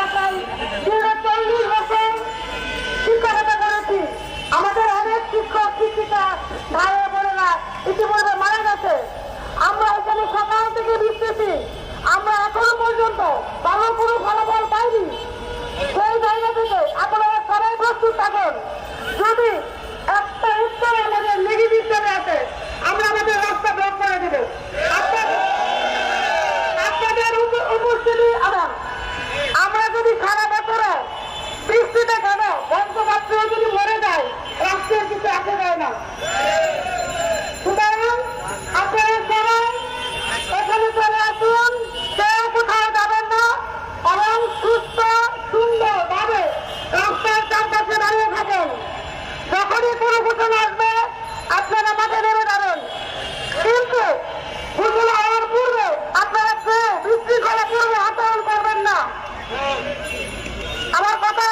এলাকায় 40 বছর শিক্ষকতা করেছি। আমাদের অনেক শিক্ষক শিক্ষিকা ভাই বোনেরা ইতিপূর্বে মারা গেছে। আমরা এখানে সকাল থেকে বৃষ্টিছি, আমরা এখনো পর্যন্ত ভালো কোনো ফলাফল পাইনি। সেই জায়গা থেকে আপনারা সবাই প্রস্তুত থাকুন। যদি একটা উত্তর আমাদের নেগেটিভ চলে আসে, আমরা আমাদের রাস্তা ব্লক করে দেব। আপনাদের উপস্থিতি আমরা যদি সারা বছরে বৃষ্টিতে কেন বঙ্গমাত্রীও যদি মরে যায়, রাষ্ট্রের কিছু আসে যায় না। সুতরাং আপনারা সবাই এখানে চলে আসুন, কেউ কোথাও যাবেন না এবং সুস্থ সুন্দর ভাবে রাস্তার চারপাশে দাঁড়িয়ে থাকেন। যখনই কোনো ঘটনা আসবে আপনারা মাঠে নেমে যাবেন, কিন্তু ঘটনা হওয়ার পূর্বে আপনারা কেউ বিশৃঙ্খলা পূর্বে আচরণ করবেন না। আমার কথা,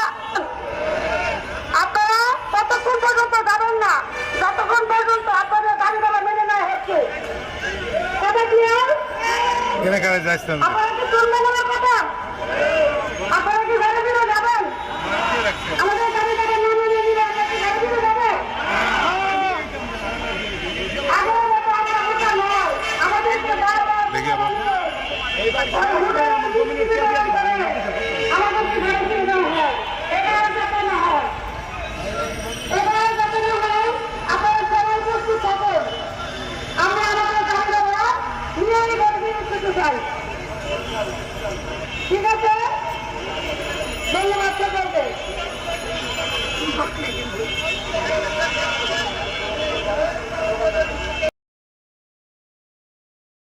আপনারা ততক্ষণ পর্যন্ত যাবেন না যতক্ষণ পর্যন্ত আপনাদের দাবি দাবা মেনে নেওয়া হচ্ছে। কথা কি আর আপনারা কি শুনবেন আমার কথা? আপনারা কি ঘরে ফিরে যাবেন? আমাদের দাবি দাবা না মেনে নিলে আপনারা কি ঘরে ফিরে যাবেন? আগের মতো আমরা কথা নয়, আমাদেরকে বারবার আমাদেরকে ঘরে ফিরে দেওয়া হয়। এবার যাতে না হয়, এবার যাতে না হয়, আপনারা সবাই প্রস্তুত থাকুন। আমরা আমাদের দাবি দাবা নিয়ে ঘরে ফিরে চাই। ঠিক আছে, ধন্যবাদ সকলকে।